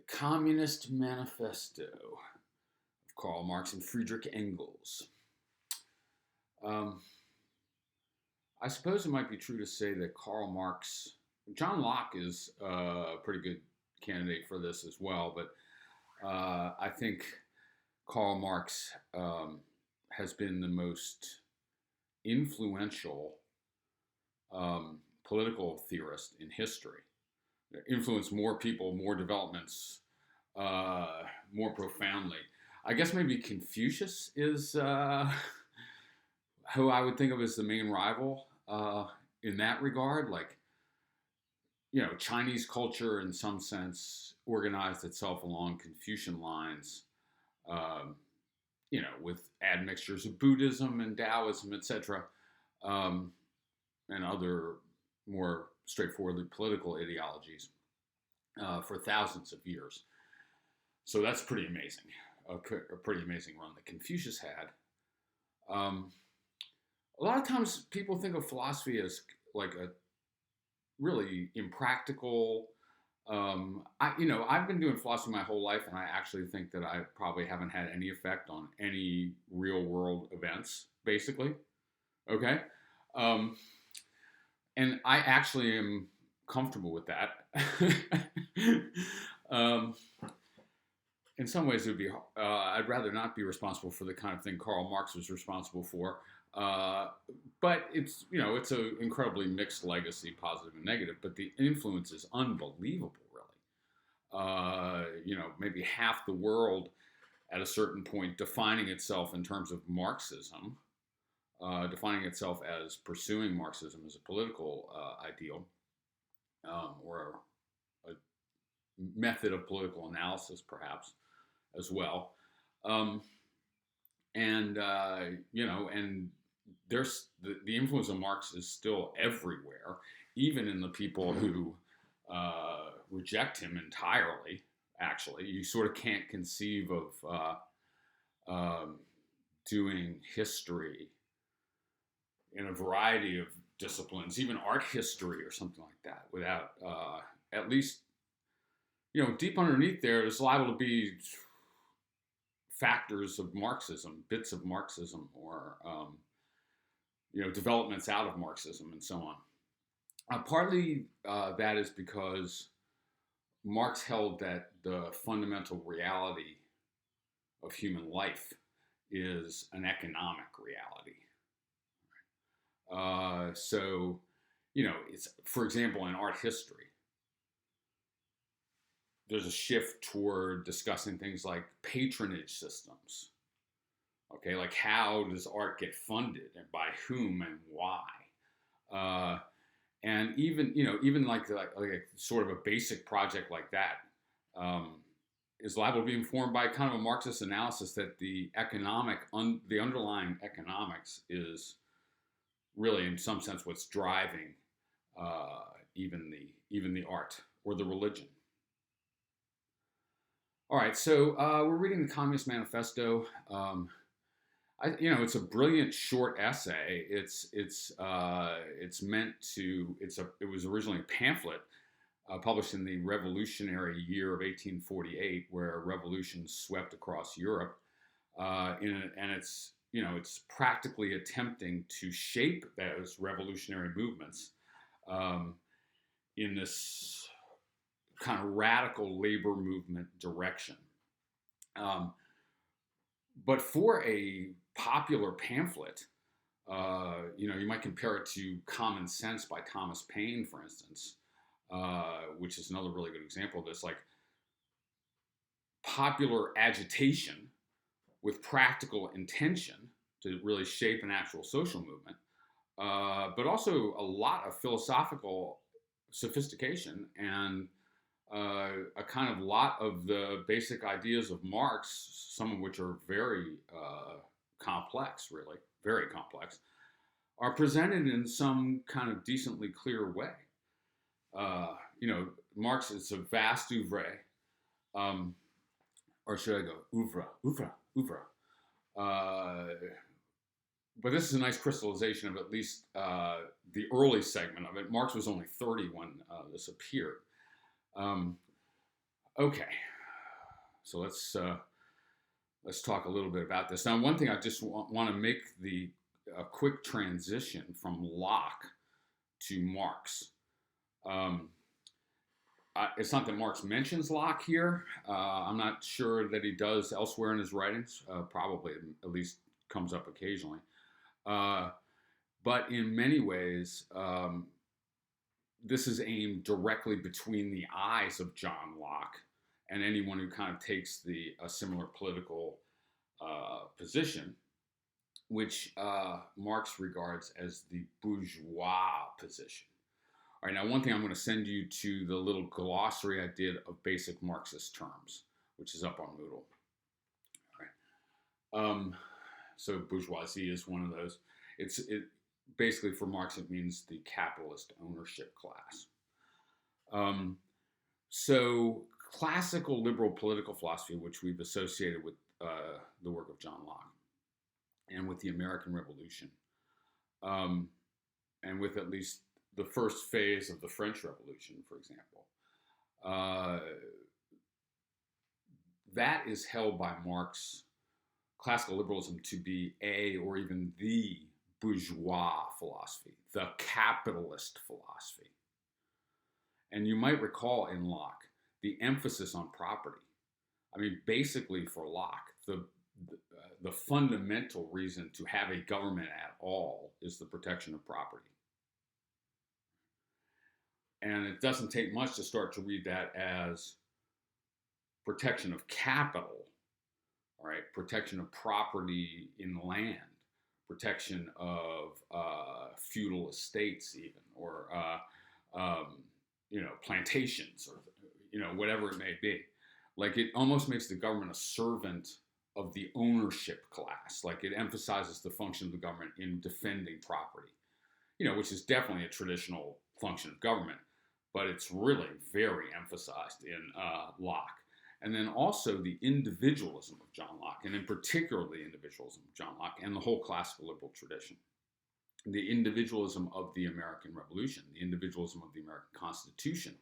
Communist Manifesto of Karl Marx and Friedrich Engels. Um, I suppose it might be true to say that John Locke is a pretty good candidate for this as well, but I think Karl Marx has been the most influential political theorist in history. Influenced more people, more developments, more profoundly. I guess maybe Confucius is who I would think of as the main rival in that regard. Like, Chinese culture in some sense organized itself along Confucian lines, with admixtures of Buddhism and Taoism, etc., and other more straightforwardly political ideologies for thousands of years. So that's pretty amazing, a pretty amazing run that Confucius had. A lot of times people think of philosophy as like a really impractical. I've been doing philosophy my whole life, and I actually think that I probably haven't had any effect on any real world events, basically. Okay. And I actually am comfortable with that. In some ways, it would be. I'd rather not be responsible for the kind of thing Karl Marx was responsible for. But it's an incredibly mixed legacy, positive and negative. But the influence is unbelievable, really. Maybe half the world at a certain point defining itself in terms of Marxism. Defining itself as pursuing Marxism as a political ideal or a method of political analysis, perhaps, as well. And there's the influence of Marx is still everywhere, even in the people who reject him entirely. Actually, you sort of can't conceive of doing history in a variety of disciplines, even art history or something like that, without at least, deep underneath there's liable to be factors of Marxism, bits of Marxism, or, developments out of Marxism and so on. Partly that is because Marx held that the fundamental reality of human life is an economic reality. It's, for example, in art history, there's a shift toward discussing things like patronage systems. Okay, like how does art get funded and by whom and why? And even like a sort of a basic project like that is liable to be informed by kind of a Marxist analysis that the underlying economics is really, in some sense, what's driving even the art or the religion. All right, so we're reading the Communist Manifesto. It's a brilliant short essay. It's meant to. It was originally a pamphlet published in the revolutionary year of 1848, where a revolution swept across Europe, and it's practically attempting to shape those revolutionary movements in this kind of radical labor movement direction. But for a popular pamphlet, you might compare it to Common Sense by Thomas Paine, for instance, which is another really good example of this, like popular agitation with practical intention to really shape an actual social movement, but also a lot of philosophical sophistication and a kind of lot of the basic ideas of Marx, some of which are very complex, really, very complex, are presented in some kind of decently clear way. Marx is a vast oeuvre, or should I go oeuvre. But this is a nice crystallization of at least the early segment of it. Marx was only 30 when this appeared. Okay, So let's talk a little bit about this. Now, one thing I just want to make a quick transition from Locke to Marx. It's not that Marx mentions Locke here. I'm not sure that he does elsewhere in his writings. Probably, at least, comes up occasionally. But in many ways, this is aimed directly between the eyes of John Locke and anyone who kind of takes a similar political position, which Marx regards as the bourgeois position. All right, now one thing I'm going to send you to the little glossary I did of basic Marxist terms, which is up on Moodle. All right. So bourgeoisie is one of those. It basically, for Marx, it means the capitalist ownership class. So classical liberal political philosophy, which we've associated with the work of John Locke and with the American Revolution, and with at least the first phase of the French Revolution, for example, that is held by Marx, classical liberalism, to be or even the bourgeois philosophy, the capitalist philosophy. And you might recall in Locke the emphasis on property. I mean, basically for Locke, the fundamental reason to have a government at all is the protection of property. And it doesn't take much to start to read that as protection of capital, all right, protection of property in land, protection of feudal estates even, or plantations, or whatever it may be. Like, it almost makes the government a servant of the ownership class. Like, it emphasizes the function of the government in defending property, which is definitely a traditional function of government, but it's really very emphasized in Locke. And then also the individualism of John Locke, and in particular the individualism of John Locke and the whole classical liberal tradition. The individualism of the American Revolution, the individualism of the American Constitution,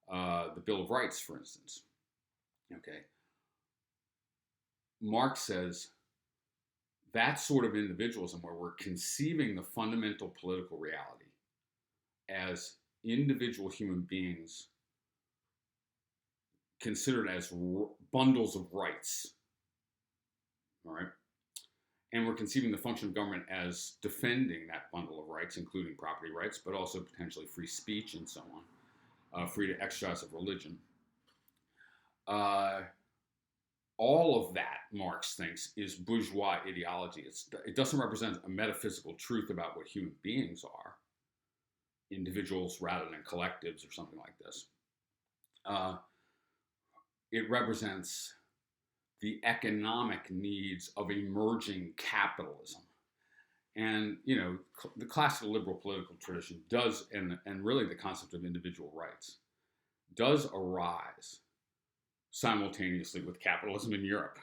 the Bill of Rights, for instance. Okay. Marx says that sort of individualism, where we're conceiving the fundamental political reality as individual human beings considered as bundles of rights, all right? And we're conceiving the function of government as defending that bundle of rights, including property rights, but also potentially free speech and so on, free to exercise of religion. All of that, Marx thinks, is bourgeois ideology. It doesn't represent a metaphysical truth about what human beings are, individuals rather than collectives or something like this. It represents the economic needs of emerging capitalism. And, the classical liberal political tradition does, and really the concept of individual rights, does arise simultaneously with capitalism in Europe.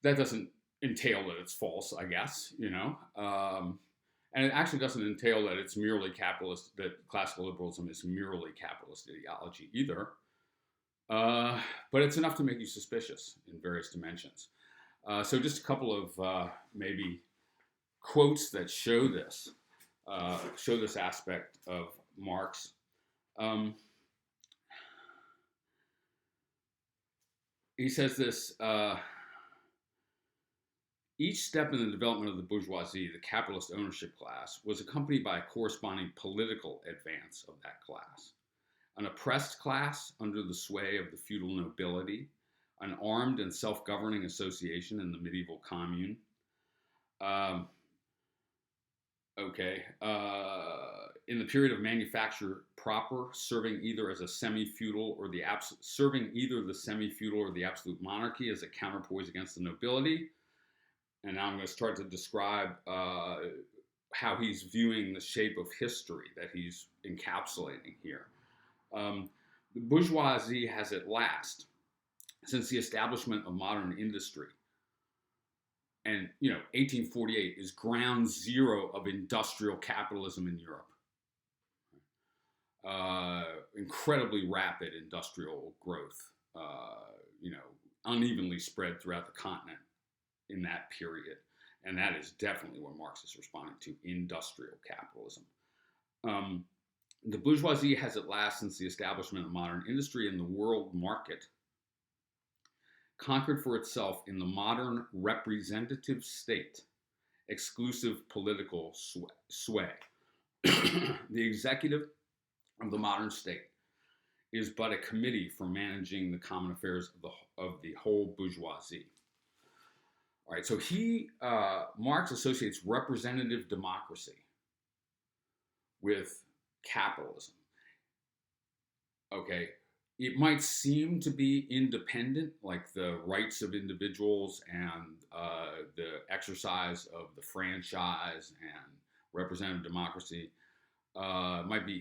That doesn't entail that it's false, I guess, and it actually doesn't entail that it's merely capitalist, that classical liberalism is merely capitalist ideology either. But it's enough to make you suspicious in various dimensions. So just a couple of maybe quotes that show this aspect of Marx. He says this, each step in the development of the bourgeoisie, the capitalist ownership class, was accompanied by a corresponding political advance of that class. An oppressed class under the sway of the feudal nobility, an armed and self-governing association in the medieval commune. In the period of manufacture proper, serving either the semi-feudal or the absolute monarchy as a counterpoise against the nobility. And now I'm going to start to describe how he's viewing the shape of history that he's encapsulating here. The bourgeoisie has at last, since the establishment of modern industry, and 1848 is ground zero of industrial capitalism in Europe. incredibly rapid industrial growth, unevenly spread throughout the continent in that period. And that is definitely what Marx is responding to, industrial capitalism. The bourgeoisie has at last, since the establishment of modern industry and the world market, conquered for itself in the modern representative state exclusive political sway. The executive of the modern state is but a committee for managing the common affairs of the whole bourgeoisie. All right, so Marx associates representative democracy with capitalism. Okay, it might seem to be independent, like the rights of individuals and the exercise of the franchise and representative democracy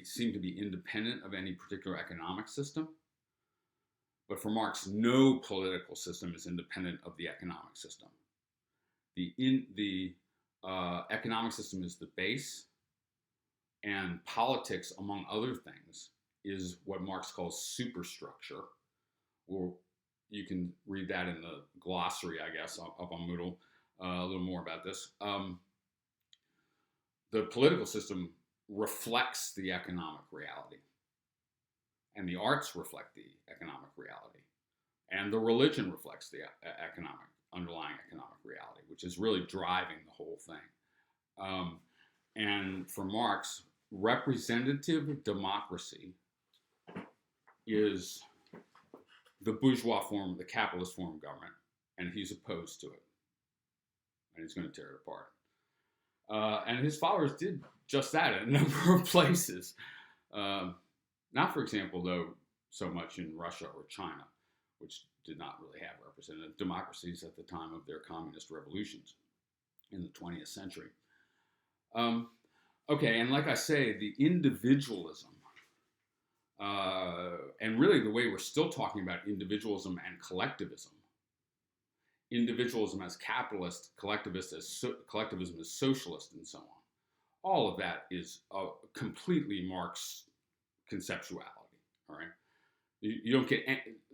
seem to be independent of any particular economic system. But for Marx, no political system is independent of the economic system. The economic system is the base, and politics, among other things, is what Marx calls superstructure. Or you can read that in the glossary, I guess, up on Moodle, a little more about this. The political system reflects the economic reality, and the arts reflect the economic reality, and the religion reflects the underlying economic reality, which is really driving the whole thing. And for Marx, representative democracy is the bourgeois form, the capitalist form of government, and he's opposed to it, and he's going to tear it apart. And his followers did just that in a number of places. Not, for example, though, so much in Russia or China, which did not really have representative democracies at the time of their communist revolutions in the 20th century. Okay, and like I say, the individualism, and really the way we're still talking about individualism and collectivism, individualism as capitalist, collectivism as socialist, and so on. All of that is a completely Marx conceptuality, all right? You don't get,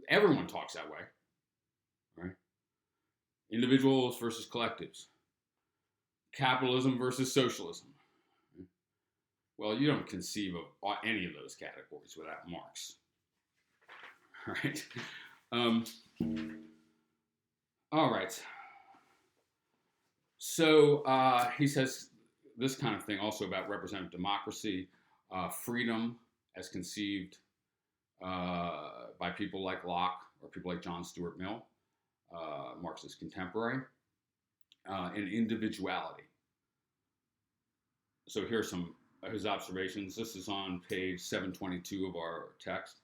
everyone talks that way, right? Individuals versus collectives, capitalism versus socialism. Well, you don't conceive of any of those categories without Marx, all right? All right. So he says this kind of thing also about representative democracy, freedom as conceived by people like Locke or people like John Stuart Mill, Marx's contemporary, and individuality. So here are some of his observations. This is on page 722 of our text.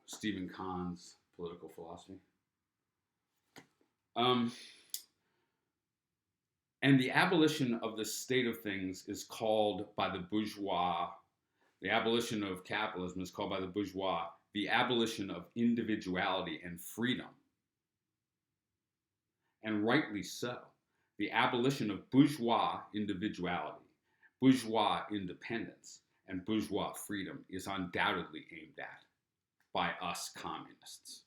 Stephen Kahn's Political Philosophy. And the abolition of the state of things is called by the bourgeois, the abolition of capitalism is called by the bourgeois the abolition of individuality and freedom. And rightly so. The abolition of bourgeois individuality, bourgeois independence, and bourgeois freedom is undoubtedly aimed at by us communists.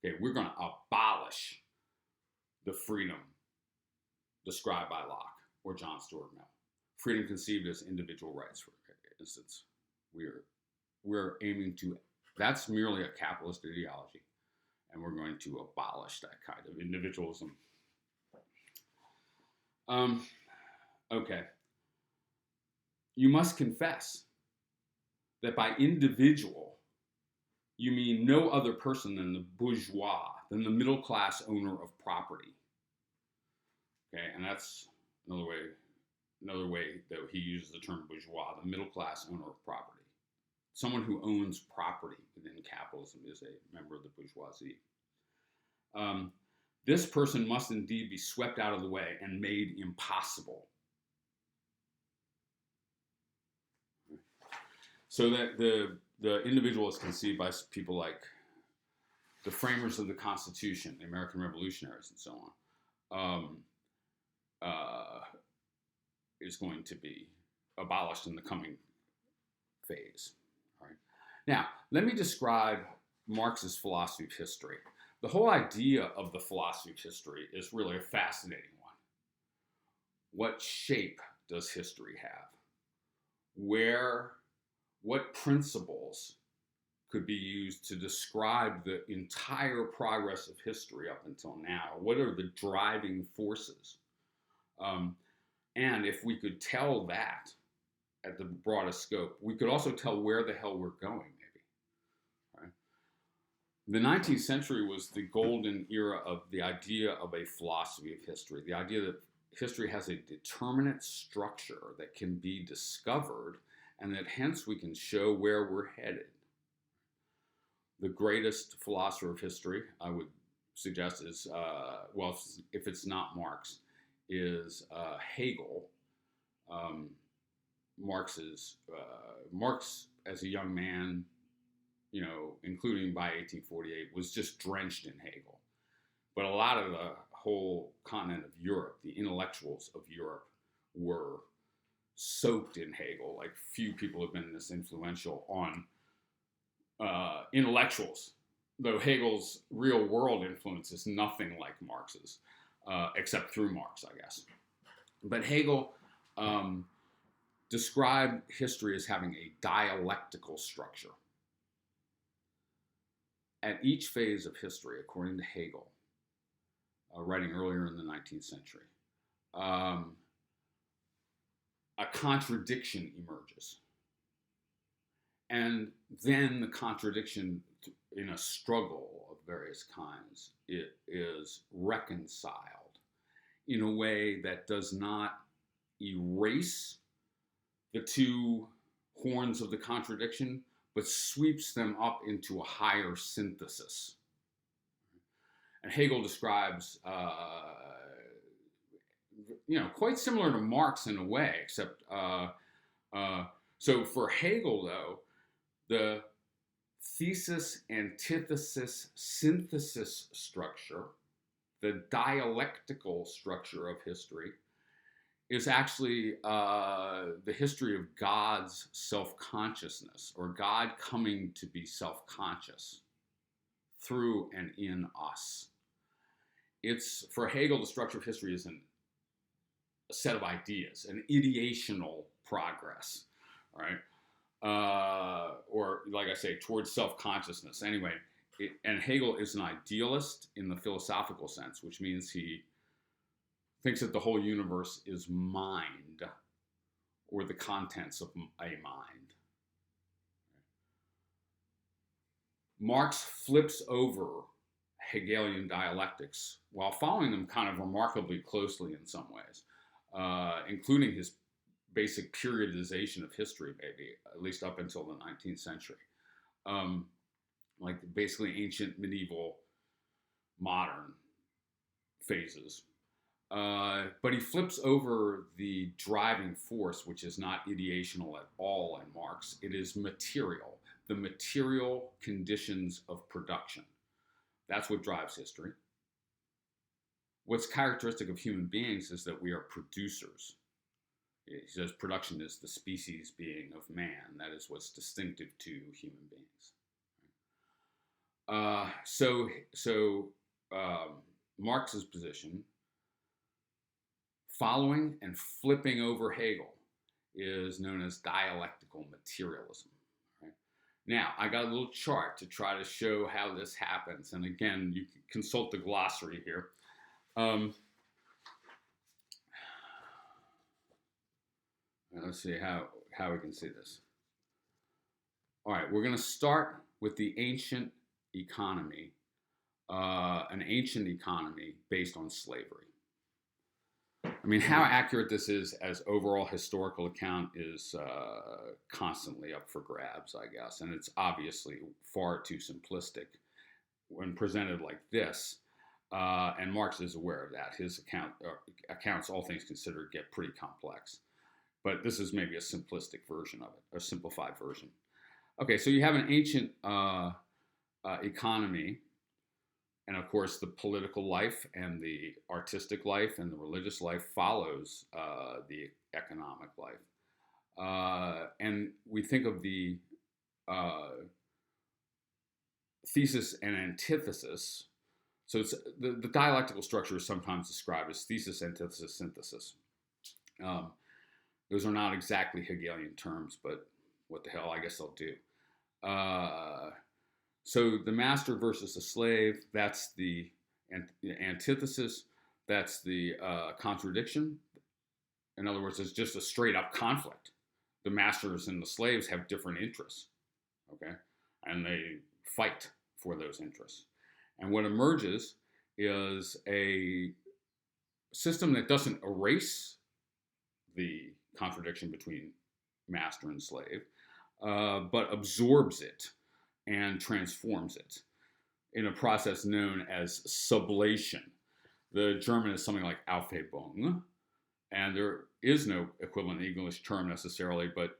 Okay, we're going to abolish the freedom described by Locke or John Stuart Mill. Freedom conceived as individual rights, for instance. We're aiming to, that's merely a capitalist ideology, and we're going to abolish that kind of individualism. Okay. You must confess that by individual, you mean no other person than the bourgeois, than the middle class owner of property. Okay, and that's another way that he uses the term bourgeois, the middle class owner of property. Someone who owns property within capitalism is a member of the bourgeoisie. This person must indeed be swept out of the way and made impossible. So that the individual is conceived by people like the framers of the Constitution, the American revolutionaries, and so on, is going to be abolished in the coming phase. All right. Now, let me describe Marx's philosophy of history. The whole idea of the philosophy of history is really a fascinating one. What shape does history have? What principles could be used to describe the entire progress of history up until now? What are the driving forces? And if we could tell that at the broadest scope, we could also tell where the hell we're going, maybe. Right? The 19th century was the golden era of the idea of a philosophy of history, the idea that history has a determinate structure that can be discovered and that hence we can show where we're headed. The greatest philosopher of history, I would suggest, is, well, if it's not Marx, is Hegel. Marx as a young man, you know, including by 1848, was just drenched in Hegel. But a lot of the whole continent of Europe, the intellectuals of Europe, were soaked in Hegel. Like few people have been this influential on intellectuals, though Hegel's real world influence is nothing like Marx's, except through Marx, I guess. But Hegel described history as having a dialectical structure. At each phase of history, according to Hegel, writing earlier in the 19th century, a contradiction emerges. And then the contradiction, in a struggle of various kinds, it is reconciled in a way that does not erase the two horns of the contradiction, but sweeps them up into a higher synthesis. And Hegel describes, quite similar to Marx in a way, except, so for Hegel, though, the thesis, antithesis, synthesis structure, the dialectical structure of history, is actually the history of God's self-consciousness, or God coming to be self-conscious through and in us. It's, for Hegel, the structure of history is a set of ideas, an ideational progress, right? Or, like I say, towards self-consciousness. Anyway, and Hegel is an idealist in the philosophical sense, which means he thinks that the whole universe is mind, or the contents of a mind. Marx flips over Hegelian dialectics while following them kind of remarkably closely in some ways, including his basic periodization of history, maybe, at least up until the 19th century. Like basically ancient, medieval, modern phases. But he flips over the driving force, which is not ideational at all in Marx. It is material, the material conditions of production. That's what drives history. What's characteristic of human beings is that we are producers. He says production is the species being of man. That is what's distinctive to human beings. So Marx's position, following and flipping over Hegel, is known as dialectical materialism. Right? Now, I got a little chart to try to show how this happens. And again, you can consult the glossary here. Let's see how we can see this. All right, we're going to start with the ancient economy, an ancient economy based on slavery. I mean, how accurate this is as overall historical account is constantly up for grabs, I guess. And it's obviously far too simplistic when presented like this. And Marx is aware of that. His accounts, all things considered, get pretty complex. But this is maybe a simplistic version of it, a simplified version. Okay, so you have an ancient economy. And of course, the political life and the artistic life and the religious life follows the economic life. And we think of the thesis and antithesis. So it's, the dialectical structure is sometimes described as thesis, antithesis, synthesis. Those are not exactly Hegelian terms, but what the hell, I guess I'll do. So the master versus the slave, that's the antithesis, that's the contradiction. In other words, it's just a straight up conflict. The masters and the slaves have different interests, okay? And they fight for those interests. And what emerges is a system that doesn't erase the contradiction between master and slave, but absorbs it and transforms it in a process known as sublation. The German is something like Aufhebung, and there is no equivalent English term necessarily, but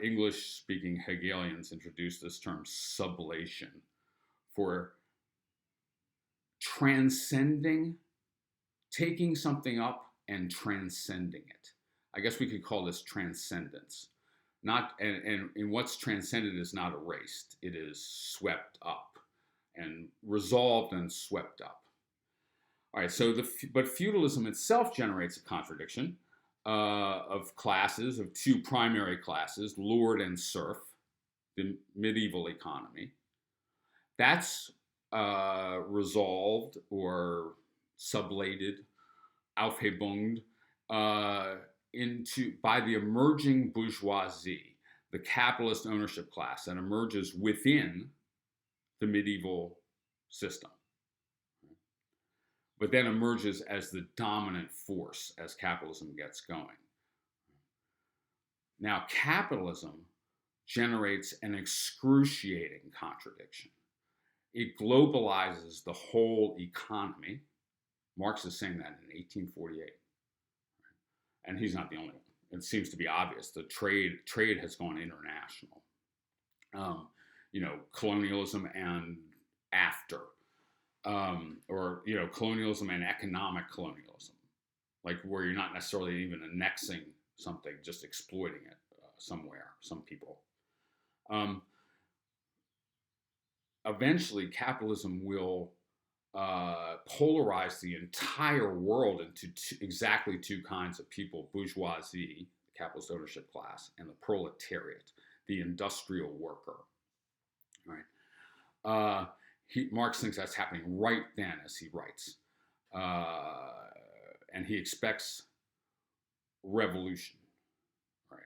English-speaking Hegelians introduced this term sublation for transcending, taking something up and transcending it. I guess we could call this transcendence. Not, and what's transcended is not erased. It is swept up and resolved and swept up. All right, so but feudalism itself generates a contradiction of classes, of two primary classes, lord and serf, the medieval economy. That's resolved or sublated, aufhebunged, by the emerging bourgeoisie, the capitalist ownership class that emerges within the medieval system, but then emerges as the dominant force as capitalism gets going. Now, capitalism generates an excruciating contradiction. It globalizes the whole economy. Marx is saying that in 1848. And he's not the only one. It seems to be obvious. The trade has gone international. Colonialism and after. Colonialism and economic colonialism. Like where you're not necessarily even annexing something, just exploiting it somewhere, some people. Eventually, capitalism will polarize the entire world into exactly two kinds of people: bourgeoisie, the capitalist ownership class, and the proletariat, the industrial worker. Right? Marx thinks that's happening right then as he writes, and he expects revolution. Right?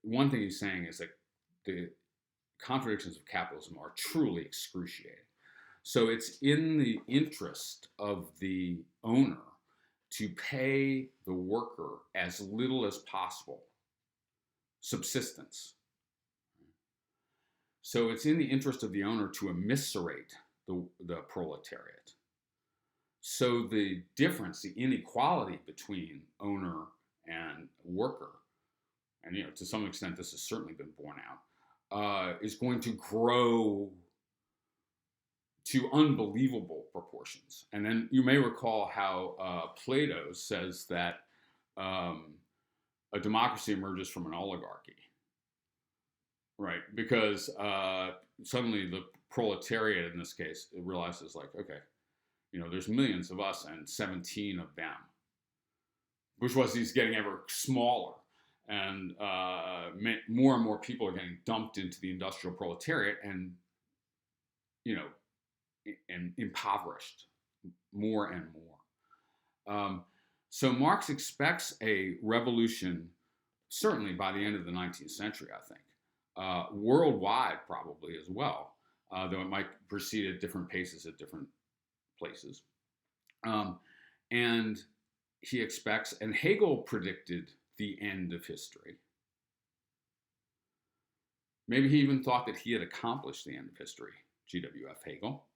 One thing he's saying is that the contradictions of capitalism are truly excruciating. So it's in the interest of the owner to pay the worker as little as possible, subsistence. So it's in the interest of the owner to immiserate the proletariat. So the difference, the inequality between owner and worker, and to some extent this has certainly been borne out, is going to grow to unbelievable proportions. And then you may recall how Plato says that a democracy emerges from an oligarchy, right? Because suddenly the proletariat in this case, it realizes like, okay, there's millions of us and 17 of them. Bourgeoisie is getting ever smaller, and more and more people are getting dumped into the industrial proletariat, and and impoverished more and more. So Marx expects a revolution, certainly by the end of the 19th century, I think, worldwide probably as well, though it might proceed at different paces at different places. And he expects, and Hegel predicted the end of history. Maybe he even thought that he had accomplished the end of history, G.W.F. Hegel.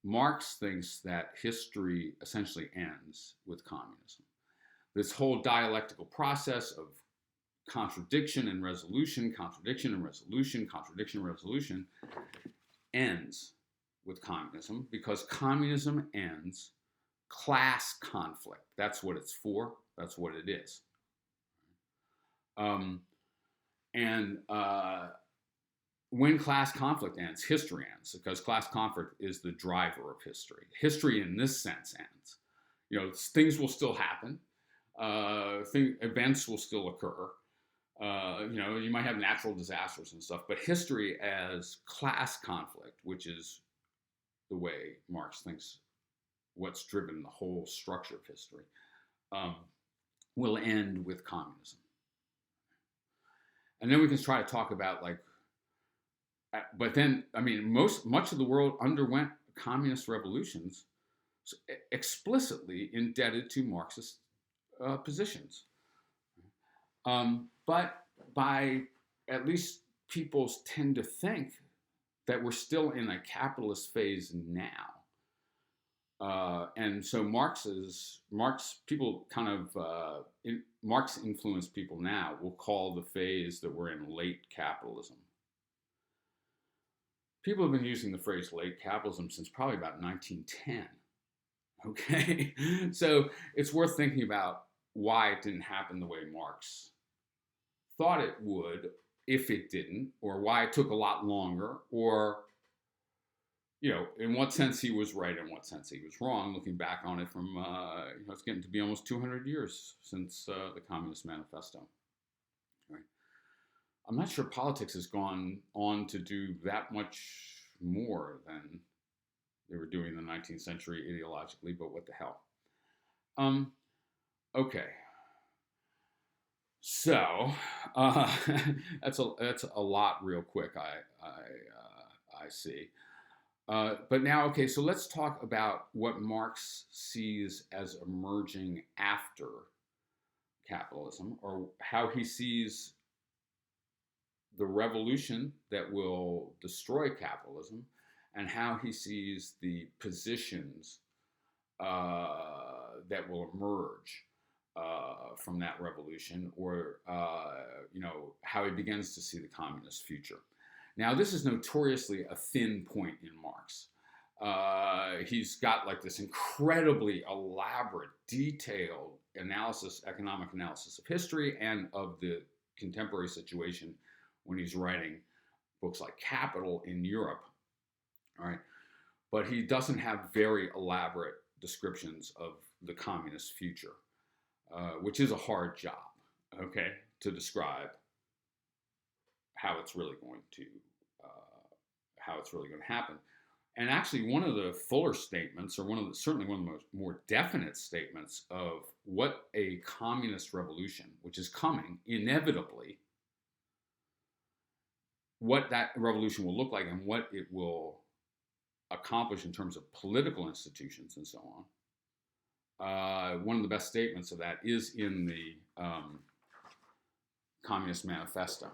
Marx thinks that history essentially ends with communism. This whole dialectical process of contradiction and resolution, contradiction and resolution, contradiction and resolution ends with communism, because communism ends class conflict. That's what it's for. That's what it is. Um, and when class conflict ends, history ends, because class conflict is the driver of history. History, in this sense, ends. Things will still happen. Events will still occur. You might have natural disasters and stuff, but history as class conflict, which is the way Marx thinks what's driven the whole structure of history, will end with communism. And then we can try to talk about but then, much of the world underwent communist revolutions explicitly indebted to Marxist positions. But at least people tend to think that we're still in a capitalist phase now. And so Marx influenced people now will call the phase that we're in late capitalism. People have been using the phrase late capitalism since probably about 1910. Okay, so it's worth thinking about why it didn't happen the way Marx thought it would, if it didn't, or why it took a lot longer, or in what sense he was right and what sense he was wrong, looking back on it from, it's getting to be almost 200 years since the Communist Manifesto. Right? I'm not sure politics has gone on to do that much more than they were doing in the 19th century ideologically, but what the hell. Okay. So that's a lot real quick, I see. But now, okay, so let's talk about what Marx sees as emerging after capitalism, or how he sees the revolution that will destroy capitalism, and how he sees the positions that will emerge from that revolution, or how he begins to see the communist future. Now, this is notoriously a thin point in Marx. He's got this incredibly elaborate, detailed economic analysis of history and of the contemporary situation when he's writing books like Capital in Europe. All right, but he doesn't have very elaborate descriptions of the communist future, which is a hard job, okay, to describe how it's really going to happen. And actually, one of the fuller statements, or certainly one of the more definite statements of what a communist revolution, which is coming inevitably, what that revolution will look like and what it will accomplish in terms of political institutions and so on. One of the best statements of that is in the Communist Manifesto.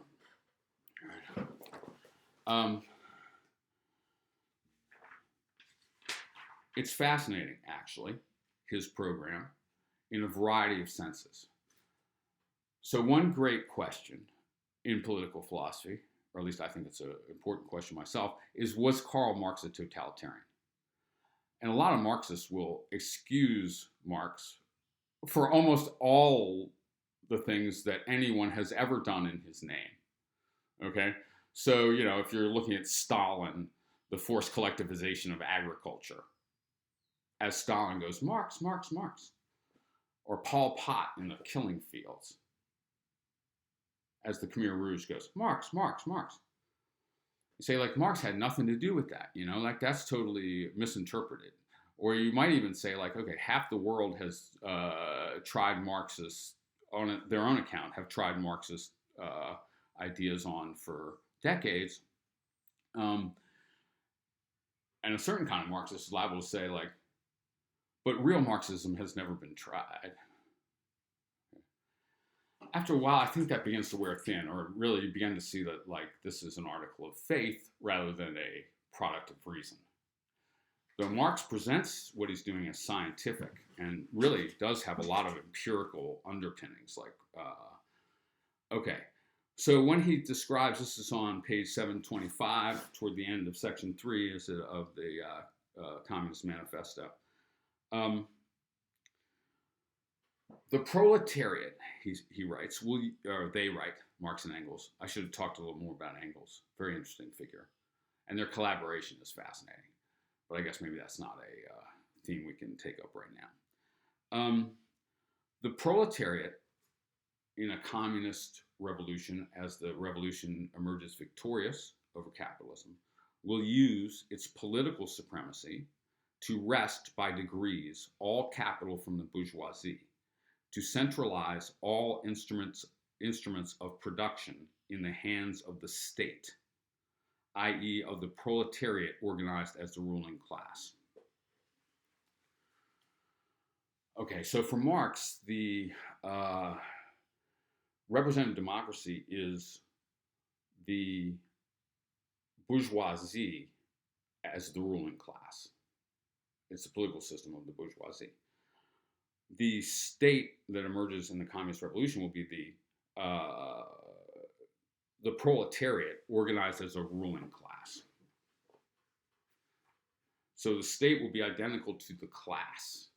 It's fascinating, actually, his program, in a variety of senses. So one great question in political philosophy, or at least I think it's an important question myself, is, was Karl Marx a totalitarian? And a lot of Marxists will excuse Marx for almost all the things that anyone has ever done in his name. Okay? So, if you're looking at Stalin, the forced collectivization of agriculture, as Stalin goes, Marx, Marx, Marx. Or Pol Pot in the killing fields, as the Khmer Rouge goes, Marx, Marx, Marx. You say, Marx had nothing to do with that, that's totally misinterpreted. Or you might even say, okay, half the world has tried Marxist, on their own account, have tried Marxist ideas on for decades. And a certain kind of Marxist is liable to say, but real Marxism has never been tried. After a while, I think that begins to wear thin, or really you begin to see that this is an article of faith rather than a product of reason. Though Marx presents what he's doing as scientific, and really does have a lot of empirical underpinnings. Okay, so when he describes, this is on page 725, toward the end of section 3 of the Communist Manifesto. The proletariat, he writes, or they write, Marx and Engels. I should have talked a little more about Engels. Very interesting figure. And their collaboration is fascinating. But I guess maybe that's not a theme we can take up right now. The proletariat in a communist revolution, as the revolution emerges victorious over capitalism, will use its political supremacy to wrest by degrees all capital from the bourgeoisie, to centralize all instruments of production in the hands of the state, i.e., of the proletariat organized as the ruling class. Okay, so for Marx, the representative democracy is the bourgeoisie as the ruling class. It's the political system of the bourgeoisie. The state that emerges in the communist revolution will be the proletariat organized as a ruling class. So the state will be identical to the class.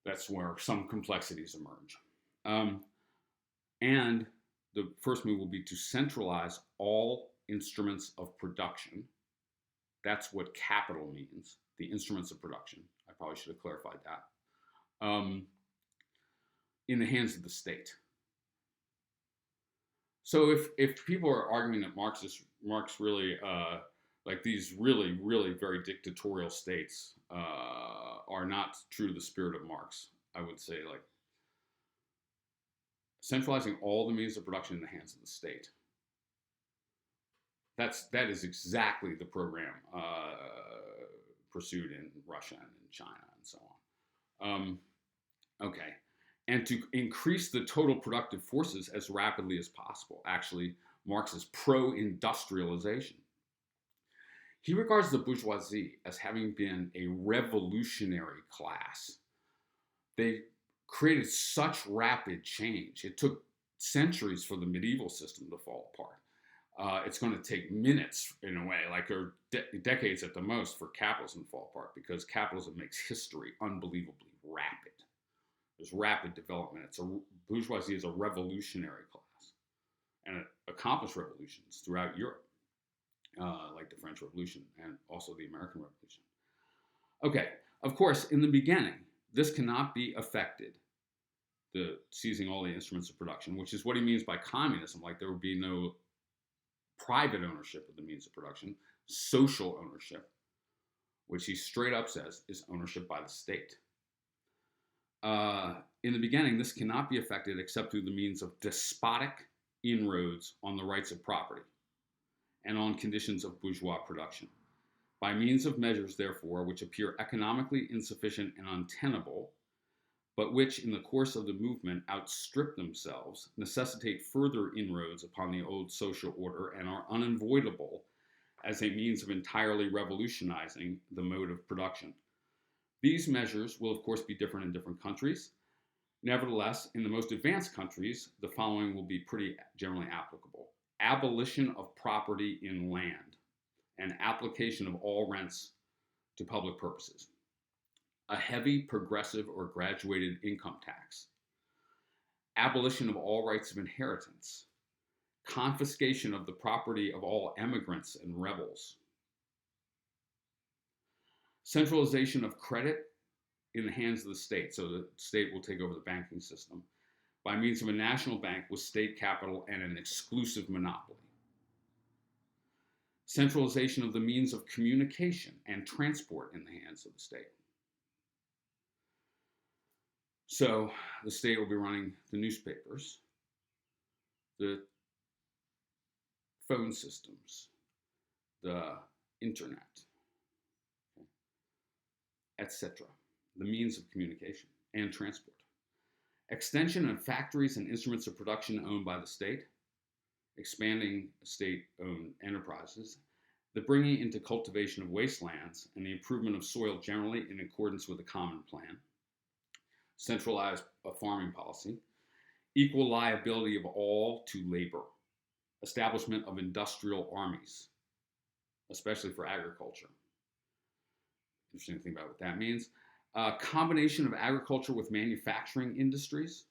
That's where some complexities emerge. And the first move will be to centralize all instruments of production. That's what capital means, the instruments of production. I probably should have clarified that. In the hands of the state. So if people are arguing that Marx really, like these really, really very dictatorial states are not true to the spirit of Marx, I would say, like, centralizing all the means of production in the hands of the state. That is exactly the program pursued in Russia and in China and so on. Okay, and to increase the total productive forces as rapidly as possible. Actually, Marx is pro-industrialization. He regards the bourgeoisie as having been a revolutionary class. They created such rapid change. It took centuries for the medieval system to fall apart. It's going to take minutes, in a way, like, or decades at the most, for capitalism to fall apart, because capitalism makes history unbelievably rapid. There's rapid development. Bourgeoisie is a revolutionary class, and it accomplished revolutions throughout Europe, like the French Revolution and also the American Revolution. Okay, of course, in the beginning, this cannot be affected, the seizing all the instruments of production, which is what he means by communism. Like, there would be no private ownership of the means of production, social ownership, which he straight up says is ownership by the state. In the beginning, this cannot be effected except through the means of despotic inroads on the rights of property and on conditions of bourgeois production, by means of measures, therefore, which appear economically insufficient and untenable, but which, in the course of the movement, outstrip themselves, necessitate further inroads upon the old social order, and are unavoidable as a means of entirely revolutionizing the mode of production. These measures will, of course, be different in different countries. Nevertheless, in the most advanced countries, the following will be pretty generally applicable. Abolition of property in land and application of all rents to public purposes. A heavy, progressive, or graduated income tax. Abolition of all rights of inheritance. Confiscation of the property of all emigrants and rebels. Centralization of credit in the hands of the state. So the state will take over the banking system by means of a national bank with state capital and an exclusive monopoly. Centralization of the means of communication and transport in the hands of the state. So the state will be running the newspapers, the phone systems, the internet, etc. The means of communication and transport. Extension of factories and instruments of production owned by the state, expanding state-owned enterprises, the bringing into cultivation of wastelands, and the improvement of soil generally in accordance with the common plan, centralized farming policy, equal liability of all to labor, establishment of industrial armies, especially for agriculture. Interesting to think about what that means. Combination of agriculture with manufacturing industries,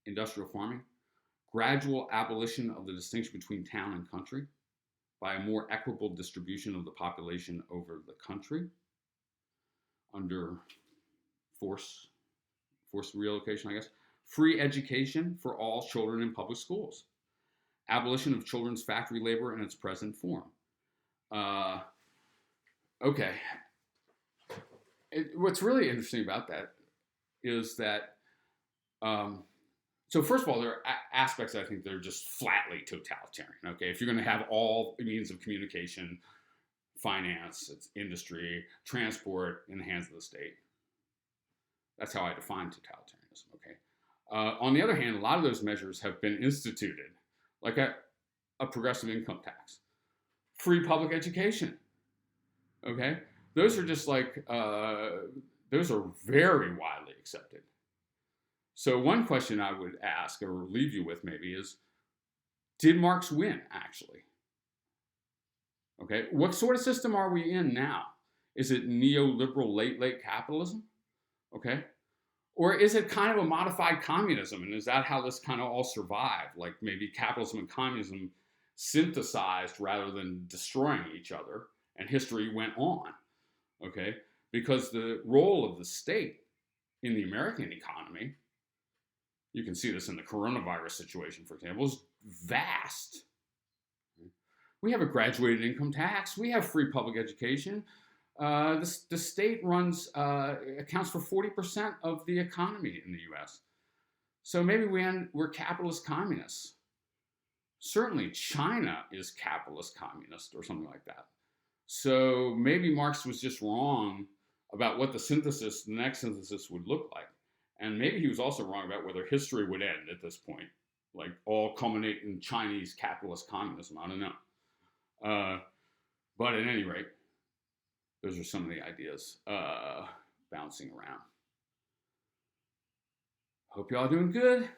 industrial farming, gradual abolition of the distinction between town and country by a more equitable distribution of the population over the country under forced relocation, I guess. Free education for all children in public schools. Abolition of children's factory labor in its present form. Okay. What's really interesting about that is that, so first of all, there are aspects I think that are just flatly totalitarian. Okay, if you're going to have all means of communication, finance, it's industry, transport in the hands of the state, that's how I define totalitarianism. Okay. On the other hand, a lot of those measures have been instituted, like a progressive income tax, free public education. Okay, those are just like those are very widely accepted. So one question I would ask or leave you with maybe is, did Marx win actually? Okay, what sort of system are we in now? Is it neoliberal late capitalism? Okay, or is it kind of a modified communism? And is that how this kind of all survived? Like maybe capitalism and communism synthesized rather than destroying each other, and history went on. Okay, because the role of the state in the American economy, you can see this in the coronavirus situation, for example, is vast. We have a graduated income tax. We have free public education. The state accounts for 40% of the economy in the U.S. So maybe we're capitalist communists. Certainly China is capitalist communist or something like that. So maybe Marx was just wrong about what the next synthesis would look like. And maybe he was also wrong about whether history would end at this point, like all culminate in Chinese capitalist communism. I don't know. But at any rate, those are some of the ideas bouncing around. Hope y'all doing good.